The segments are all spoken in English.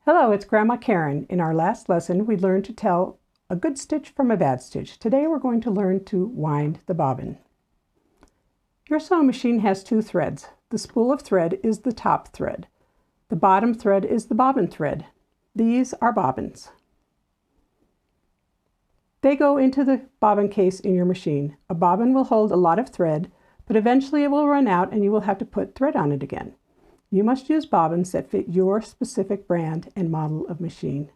Hello, it's Grandma Karen. In our last lesson, we learned to tell a good stitch from a bad stitch. Today we're going to learn to wind the bobbin. Your sewing machine has two threads. The spool of thread is the top thread. The bottom thread is the bobbin thread. These are bobbins. They go into the bobbin case in your machine. A bobbin will hold a lot of thread, but eventually it will run out and you will have to put thread on it again. You must use bobbins that fit your specific brand and model of machine.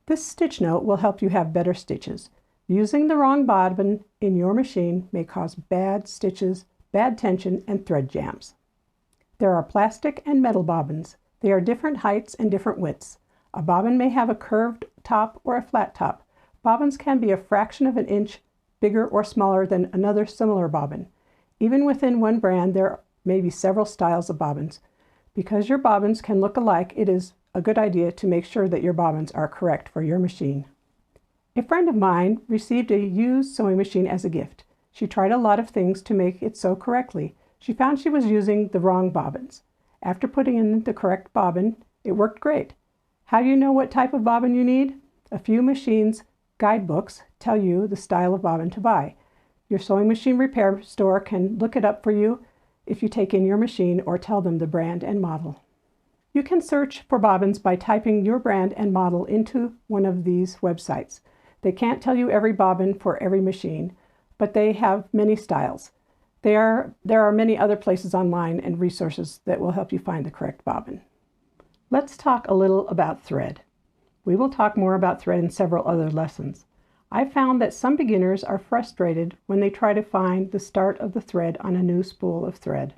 This stitch note will help you have better stitches. Using the wrong bobbin in your machine may cause bad stitches, bad tension, and thread jams. There are plastic and metal bobbins. They are different heights and different widths. A bobbin may have a curved top or a flat top. Bobbins can be a fraction of an inch bigger or smaller than another similar bobbin. Even within one brand, there may be several styles of bobbins. Because your bobbins can look alike, it is a good idea to make sure that your bobbins are correct for your machine. A friend of mine received a used sewing machine as a gift. She tried a lot of things to make it sew correctly. She found she was using the wrong bobbins. After putting in the correct bobbin, it worked great. How do you know what type of bobbin you need? A few machines' guidebooks tell you the style of bobbin to buy. Your sewing machine repair store can look it up for you if you take in your machine or tell them the brand and model. You can search for bobbins by typing your brand and model into one of these websites. They can't tell you every bobbin for every machine, but they have many styles. There are many other places online and resources that will help you find the correct bobbin. Let's talk a little about thread. We will talk more about thread in several other lessons. I found that some beginners are frustrated when they try to find the start of the thread on a new spool of thread.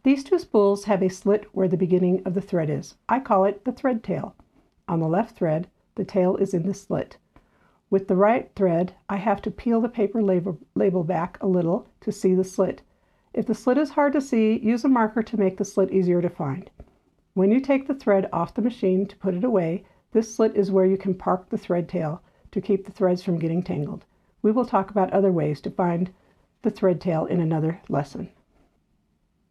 These two spools have a slit where the beginning of the thread is. I call it the thread tail. On the left thread, the tail is in the slit. With the right thread, I have to peel the paper label back a little to see the slit. If the slit is hard to see, use a marker to make the slit easier to find. When you take the thread off the machine to put it away, this slit is where you can park the thread tail to keep the threads from getting tangled. We will talk about other ways to find the thread tail in another lesson.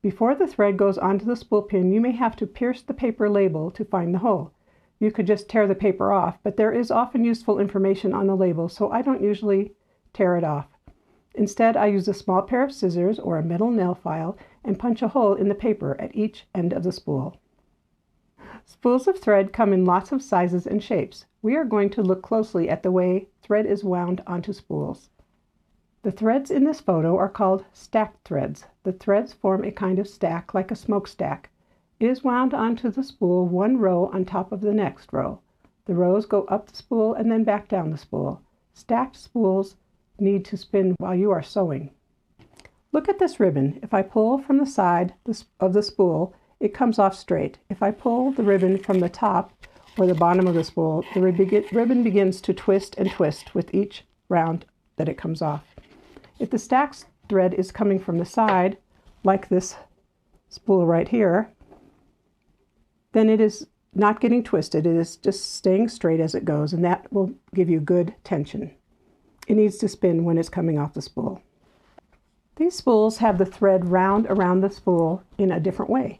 Before the thread goes onto the spool pin, you may have to pierce the paper label to find the hole. You could just tear the paper off, but there is often useful information on the label, so I don't usually tear it off. Instead, I use a small pair of scissors or a metal nail file and punch a hole in the paper at each end of the spool. Spools of thread come in lots of sizes and shapes. We are going to look closely at the way thread is wound onto spools. The threads in this photo are called stacked threads. The threads form a kind of stack like a smokestack. It is wound onto the spool one row on top of the next row. The rows go up the spool and then back down the spool. Stacked spools need to spin while you are sewing. Look at this ribbon. If I pull from the side of the spool, it comes off straight. If I pull the ribbon from the top or the bottom of the spool, the ribbon begins to twist and twist with each round that it comes off. If the stacked thread is coming from the side, like this spool right here, then it is not getting twisted. It is just staying straight as it goes, and that will give you good tension. It needs to spin when it's coming off the spool. These spools have the thread round around the spool in a different way.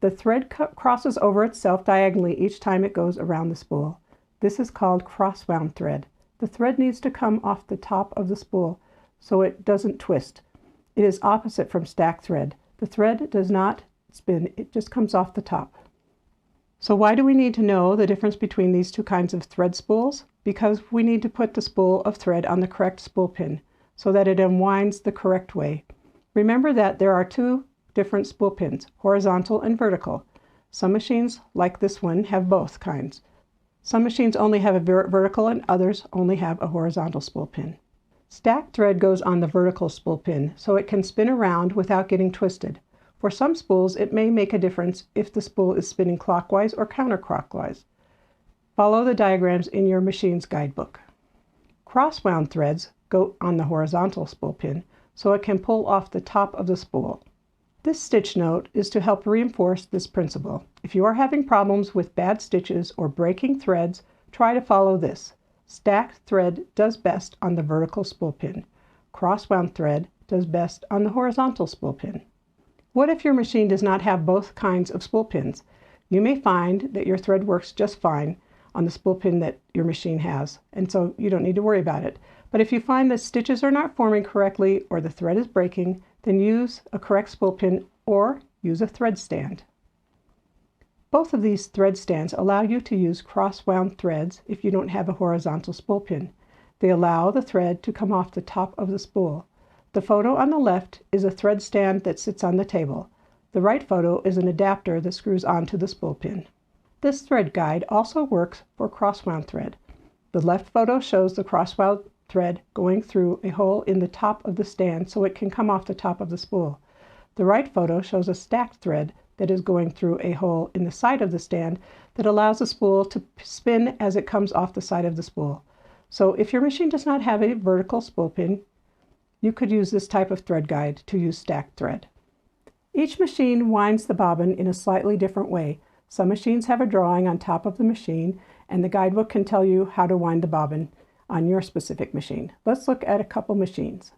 The thread crosses over itself diagonally each time it goes around the spool. This is called cross-wound thread. The thread needs to come off the top of the spool so it doesn't twist. It is opposite from stacked thread. The thread does not spin, it just comes off the top. So why do we need to know the difference between these two kinds of thread spools? Because we need to put the spool of thread on the correct spool pin so that it unwinds the correct way. Remember that there are two different spool pins, horizontal and vertical. Some machines, like this one, have both kinds. Some machines only have a vertical and others only have a horizontal spool pin. Stacked thread goes on the vertical spool pin so it can spin around without getting twisted. For some spools, it may make a difference if the spool is spinning clockwise or counterclockwise. Follow the diagrams in your machine's guidebook. Cross-wound threads go on the horizontal spool pin so it can pull off the top of the spool. This stitch note is to help reinforce this principle. If you are having problems with bad stitches or breaking threads, try to follow this. Stacked thread does best on the vertical spool pin. Cross-wound thread does best on the horizontal spool pin. What if your machine does not have both kinds of spool pins? You may find that your thread works just fine on the spool pin that your machine has, and so you don't need to worry about it. But if you find that stitches are not forming correctly or the thread is breaking, then use a correct spool pin or use a thread stand. Both of these thread stands allow you to use cross-wound threads if you don't have a horizontal spool pin. They allow the thread to come off the top of the spool. The photo on the left is a thread stand that sits on the table. The right photo is an adapter that screws onto the spool pin. This thread guide also works for cross-wound thread. The left photo shows the cross-wound thread going through a hole in the top of the stand so it can come off the top of the spool. The right photo shows a stacked thread that is going through a hole in the side of the stand that allows the spool to spin as it comes off the side of the spool. So if your machine does not have a vertical spool pin, you could use this type of thread guide to use stacked thread. Each machine winds the bobbin in a slightly different way. Some machines have a drawing on top of the machine, and the guidebook can tell you how to wind the bobbin on your specific machine. Let's look at a couple machines.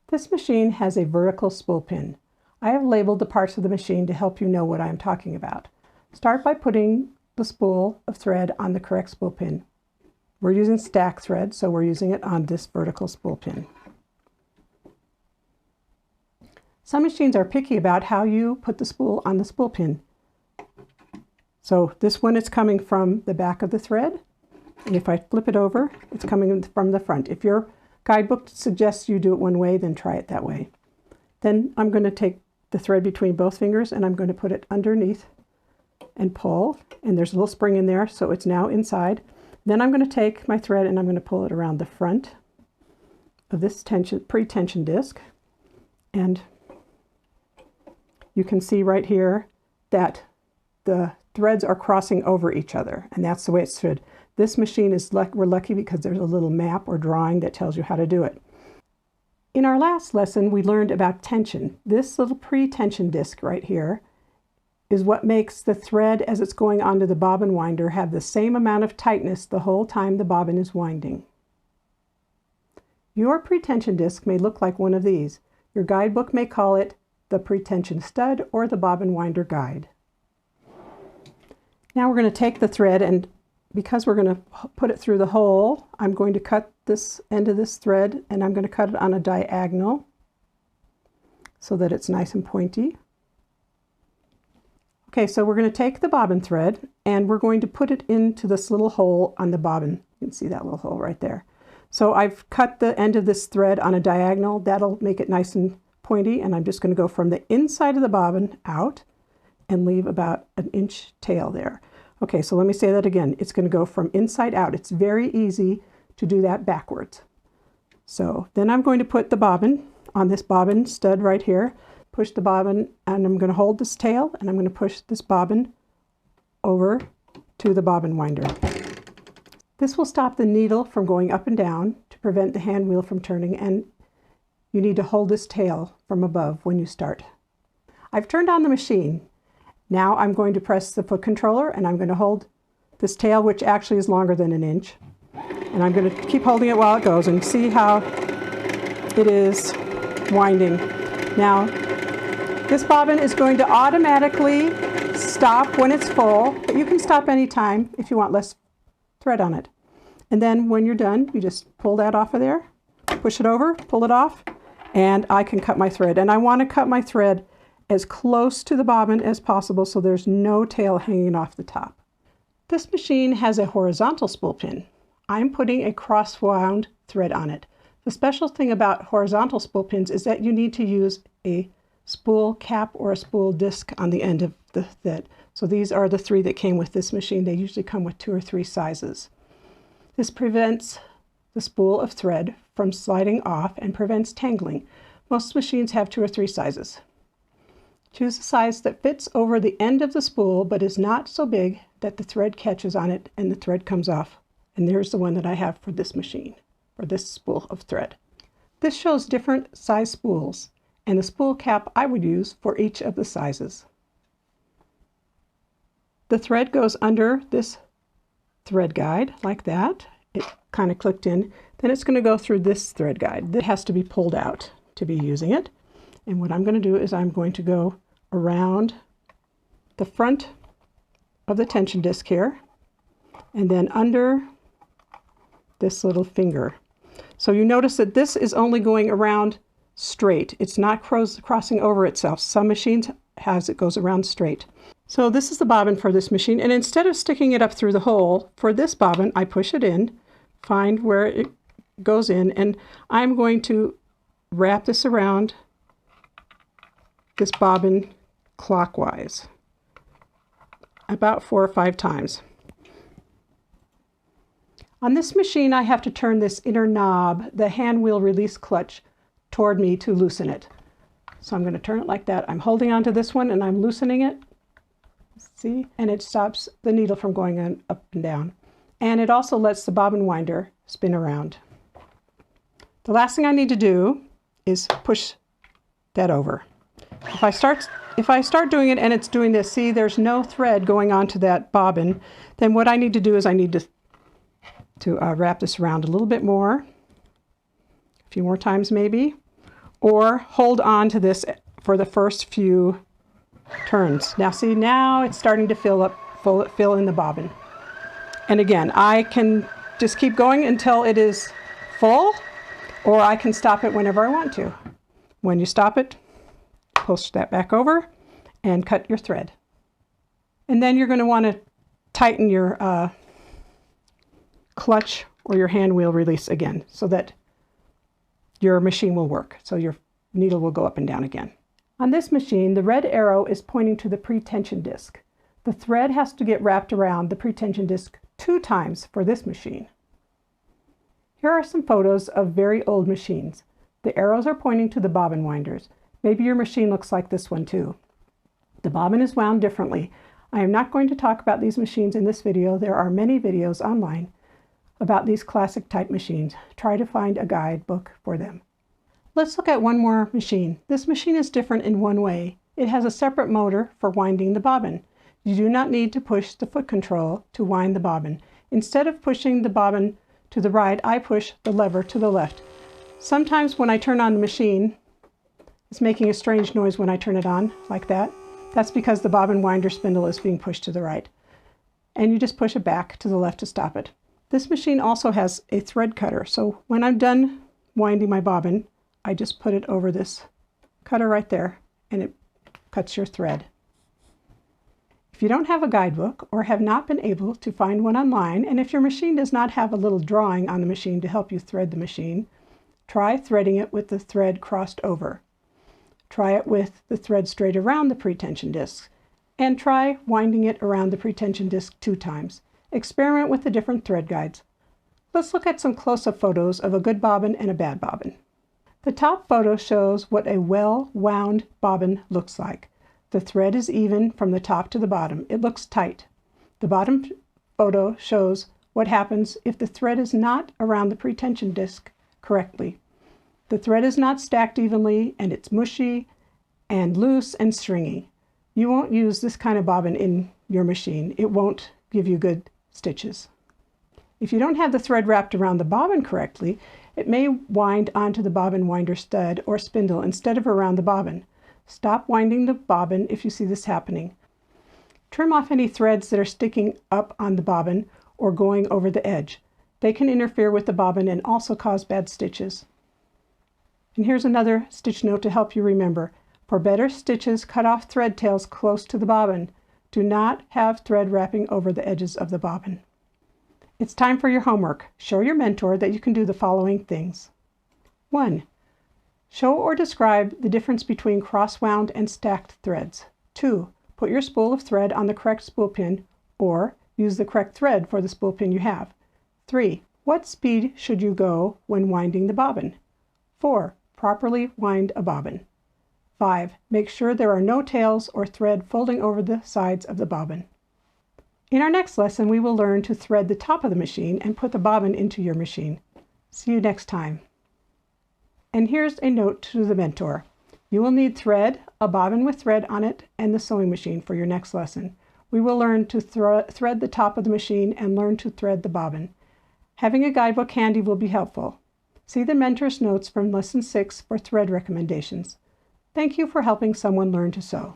This machine has a vertical spool pin. I have labeled the parts of the machine to help you know what I am talking about. Start by putting the spool of thread on the correct spool pin. We're using stack thread, so we're using it on this vertical spool pin. Some machines are picky about how you put the spool on the spool pin. So this one is coming from the back of the thread, and if I flip it over, it's coming from the front. If your guidebook suggests you do it one way, then try it that way. Then I'm going to take the thread between both fingers and I'm going to put it underneath and pull, and there's a little spring in there, so it's now inside. Then I'm going to take my thread and I'm going to pull it around the front of this pre-tension disc, and you can see right here that the threads are crossing over each other, and that's the way it should. This machine is we're lucky because there's a little map or drawing that tells you how to do it. In our last lesson, we learned about tension. This little pre-tension disc right here is what makes the thread as it's going onto the bobbin winder have the same amount of tightness the whole time the bobbin is winding. Your pre-tension disc may look like one of these. Your guidebook may call it the pre-tension stud or the bobbin winder guide. Now we're going to take the thread, and because we're going to put it through the hole, I'm going to cut this end of this thread and I'm going to cut it on a diagonal so that it's nice and pointy. Okay, so we're going to take the bobbin thread and we're going to put it into this little hole on the bobbin. You can see that little hole right there. So I've cut the end of this thread on a diagonal. That'll make it nice and pointy, and I'm just going to go from the inside of the bobbin out and leave about an inch tail there. Okay, so let me say that again. It's going to go from inside out. It's very easy to do that backwards. So then I'm going to put the bobbin on this bobbin stud right here, push the bobbin, and I'm going to hold this tail and I'm going to push this bobbin over to the bobbin winder. This will stop the needle from going up and down to prevent the hand wheel from turning, and you need to hold this tail from above when you start. I've turned on the machine. Now I'm going to press the foot controller and I'm going to hold this tail, which actually is longer than an inch. And I'm going to keep holding it while it goes and see how it is winding. Now, this bobbin is going to automatically stop when it's full, but you can stop anytime if you want less thread on it. And then when you're done, you just pull that off of there, push it over, pull it off, and I can cut my thread. And I want to cut my thread as close to the bobbin as possible so there's no tail hanging off the top. This machine has a horizontal spool pin. I'm putting a cross-wound thread on it. The special thing about horizontal spool pins is that you need to use a spool cap or a spool disc on the end of the thread. So these are the three that came with this machine. They usually come with 2 or 3 sizes. This prevents the spool of thread from sliding off and prevents tangling. Most machines have 2 or 3 sizes. Choose a size that fits over the end of the spool but is not so big that the thread catches on it and the thread comes off. And there's the one that I have for this machine, for this spool of thread. This shows different size spools and the spool cap I would use for each of the sizes. The thread goes under this thread guide like that. It kind of clicked in. Then it's going to go through this thread guide. That has to be pulled out to be using it. And what I'm going to do is I'm going to go around the front of the tension disc here, and then under this little finger. So you notice that this is only going around straight. It's not crossing over itself. Some machines it goes around straight. So this is the bobbin for this machine, and instead of sticking it up through the hole, for this bobbin, I push it in, find where it goes in, and I'm going to wrap this around this bobbin clockwise about 4 or 5 times. On this machine, I have to turn this inner knob, the hand wheel release clutch, toward me to loosen it. So I'm going to turn it like that. I'm holding onto this one and I'm loosening it. See? And it stops the needle from going up and down. And it also lets the bobbin winder spin around. The last thing I need to do is push that over. If I start doing it and it's doing this, see, there's no thread going onto that bobbin, then what I need to do is I need to wrap this around a little bit more, a few more times maybe, or hold on to this for the first few turns. Now see, now it's starting to fill in the bobbin. And again, I can just keep going until it is full, or I can stop it whenever I want to. When you stop it, push that back over and cut your thread. And then you're going to want to tighten your clutch or your hand wheel release again so that your machine will work. So your needle will go up and down again. On this machine, the red arrow is pointing to the pre-tension disc. The thread has to get wrapped around the pre-tension disc 2 times for this machine. Here are some photos of very old machines. The arrows are pointing to the bobbin winders. Maybe your machine looks like this one too. The bobbin is wound differently. I am not going to talk about these machines in this video. There are many videos online about these classic type machines. Try to find a guidebook for them. Let's look at one more machine. This machine is different in one way. It has a separate motor for winding the bobbin. You do not need to push the foot control to wind the bobbin. Instead of pushing the bobbin to the right, I push the lever to the left. Sometimes when I turn on the machine, it's making a strange noise when I turn it on, like that. That's because the bobbin winder spindle is being pushed to the right. And you just push it back to the left to stop it. This machine also has a thread cutter, so when I'm done winding my bobbin, I just put it over this cutter right there, and it cuts your thread. If you don't have a guidebook or have not been able to find one online, and if your machine does not have a little drawing on the machine to help you thread the machine, try threading it with the thread crossed over. Try it with the thread straight around the pre-tension disc, and try winding it around the pre-tension disc 2 times. Experiment with the different thread guides. Let's look at some close-up photos of a good bobbin and a bad bobbin. The top photo shows what a well-wound bobbin looks like. The thread is even from the top to the bottom. It looks tight. The bottom photo shows what happens if the thread is not around the pre-tension disc correctly. The thread is not stacked evenly, and it's mushy and loose and stringy. You won't use this kind of bobbin in your machine. It won't give you good stitches. If you don't have the thread wrapped around the bobbin correctly, it may wind onto the bobbin winder stud or spindle instead of around the bobbin. Stop winding the bobbin if you see this happening. Trim off any threads that are sticking up on the bobbin or going over the edge. They can interfere with the bobbin and also cause bad stitches. And here's another stitch note to help you remember. For better stitches, cut off thread tails close to the bobbin. Do not have thread wrapping over the edges of the bobbin. It's time for your homework. Show your mentor that you can do the following things. 1. Show or describe the difference between cross-wound and stacked threads. 2. Put your spool of thread on the correct spool pin, or use the correct thread for the spool pin you have. 3. What speed should you go when winding the bobbin? 4. Properly wind a bobbin. 5. Make sure there are no tails or thread folding over the sides of the bobbin. In our next lesson, we will learn to thread the top of the machine and put the bobbin into your machine. See you next time. And here's a note to the mentor. You will need thread, a bobbin with thread on it, and the sewing machine for your next lesson. We will learn to thread the top of the machine and learn to thread the bobbin. Having a guidebook handy will be helpful. See the mentor's notes from Lesson 6 for thread recommendations. Thank you for helping someone learn to sew.